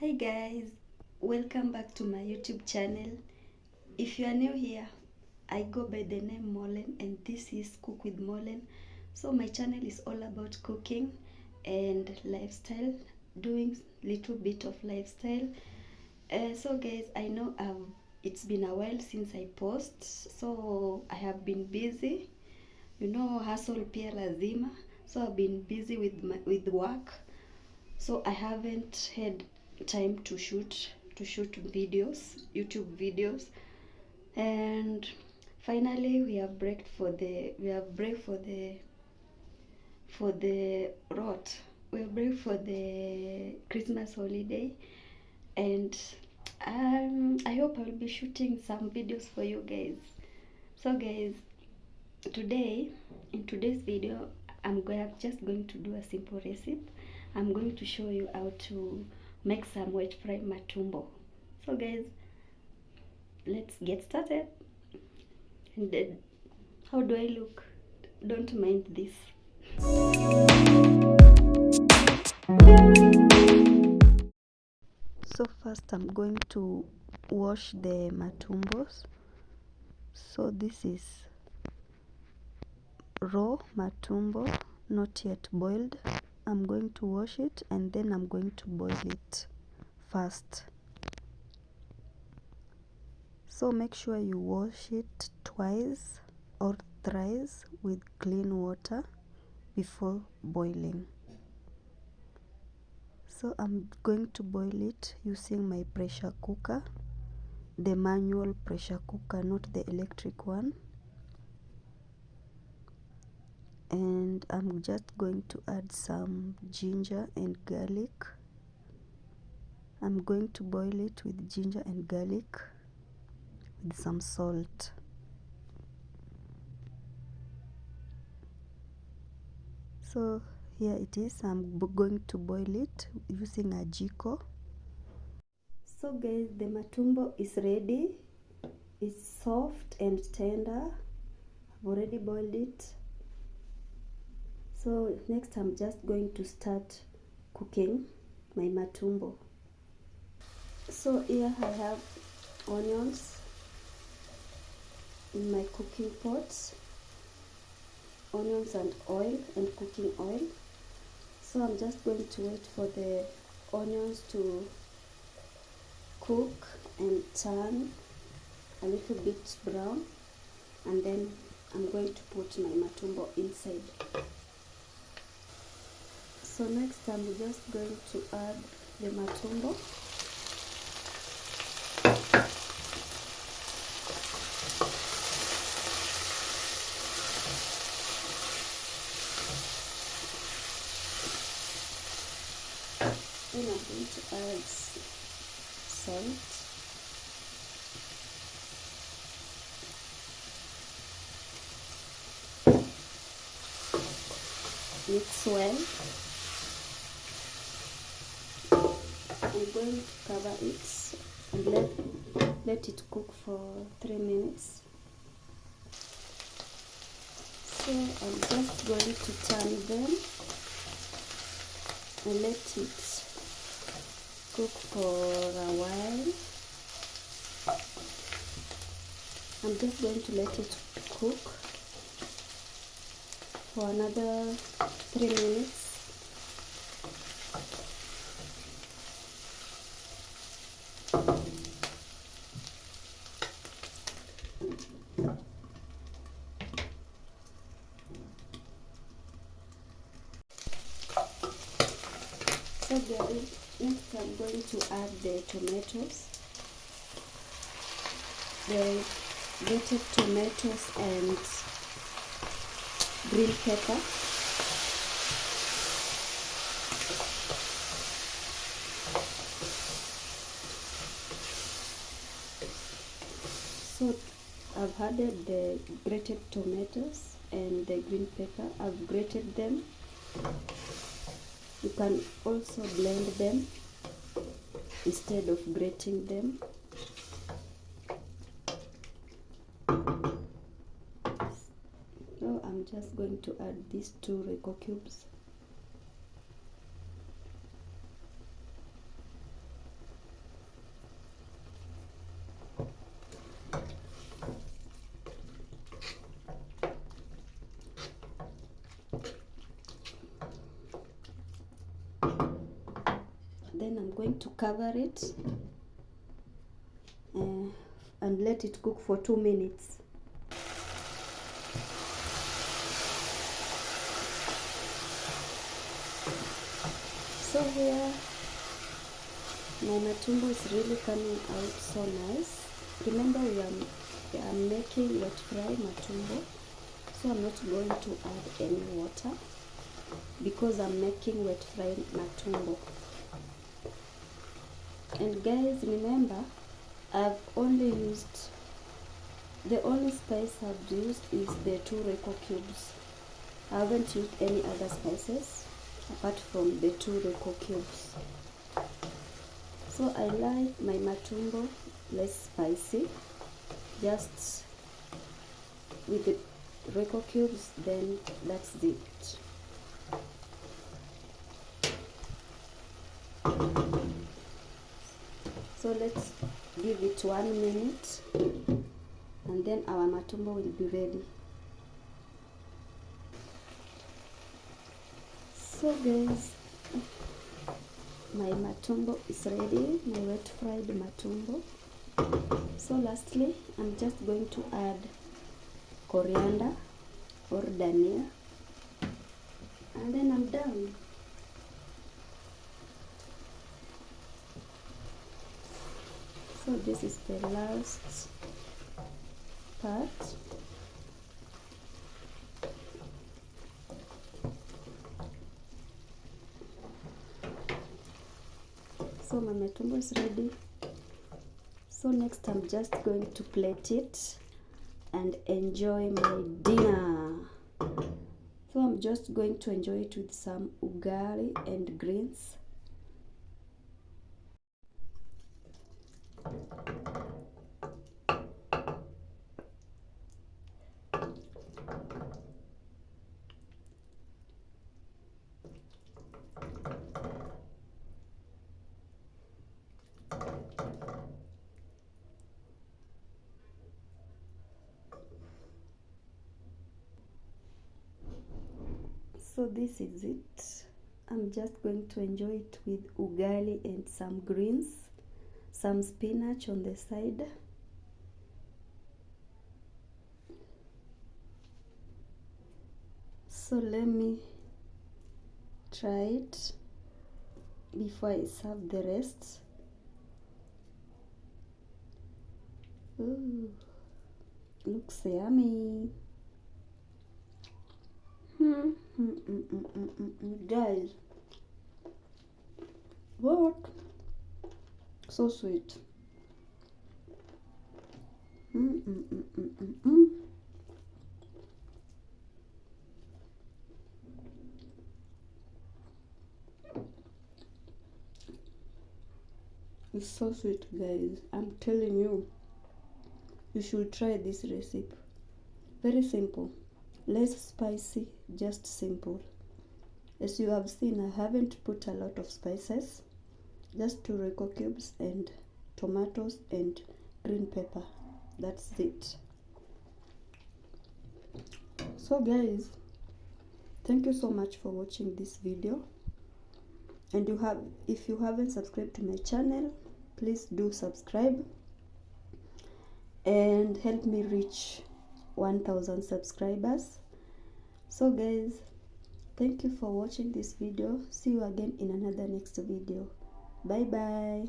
Hi guys, welcome back to my YouTube channel. If you are new here, I go by the name Mollen and this is Cook with Mollen. So my channel is all about cooking and lifestyle, doing little bit of lifestyle. So guys, I know it's been a while since I post, so I have been busy. Hustle pia lazima. So I've been busy with work. So I haven't had time to shoot videos, YouTube videos. And finally we have break for the rot. We have break for the Christmas holiday, and I hope I will be shooting some videos for you guys. So guys, in today's video, I'm just going to do a simple recipe. I'm going to show you how to make some wet fried matumbo. So guys, let's get started. And then, how do I look? Don't mind this. So first I'm going to wash the matumbos. So this is raw matumbo, not yet boiled. I'm going to wash it and then I'm going to boil it first. So make sure you wash it twice or thrice with clean water before boiling. So I'm going to boil it using my pressure cooker, the manual pressure cooker, not the electric one. And I'm just going to add some ginger and garlic. I'm going to boil it with ginger and garlic with some salt. So here it is. I'm going to boil it using a jiko. So guys, the matumbo is ready. It's soft and tender. I've already boiled it. So next I'm just going to start cooking my matumbo. So here I have onions in my cooking pot, onions and oil and cooking oil. So I'm just going to wait for the onions to cook and turn a little bit brown, and then I'm going to put my matumbo inside. So next I'm just going to add the matumbo. Then I'm going to add salt. Mix well. I'm going to cover it and let it cook for 3 minutes. So I'm just going to turn them and let it cook for a while. I'm just going to let it cook for another 3 minutes. So next I'm going to add the tomatoes, the grated tomatoes and green pepper. So I've added the grated tomatoes and the green pepper. I've grated them. You can also blend them instead of grating them. So I'm just going to add these 2 Royco cubes. then I'm going to cover it and let it cook for 2 minutes. So here my matumbo is really coming out so nice. Remember, we are making wet fry matumbo, so I'm not going to add any water because I'm making wet fry matumbo. And guys, remember, I've only used, the only spice I've used is the 2 Royco cubes. I haven't used any other spices apart from the 2 Royco cubes. So I like my matumbo less spicy, just with the Royco cubes, then that's it. So let's give it 1 minute and then our matumbo will be ready. So guys, my matumbo is ready, my wet fried matumbo. So lastly, I'm just going to add coriander or dhania, and then I'm done. So this is the last part. So my matumbo is ready. So next I'm just going to plate it and enjoy my dinner. So I'm just going to enjoy it with some ugali and greens. So this is it. I'm just going to enjoy it with ugali and some greens, some spinach on the side. So let me try it before I serve the rest. Ooh, looks yummy. Guys, what? So sweet. It's so sweet, guys. I'm telling you, you should try this recipe. Very simple, less spicy, just simple. As you have seen, I haven't put a lot of spices, just 2 Royco cubes and tomatoes and green pepper. That's it. So guys, thank you so much for watching this video. And if you haven't subscribed to my channel, please do subscribe and help me reach 1000 subscribers. So guys, thank you for watching this video. See you again in another next video. Bye bye.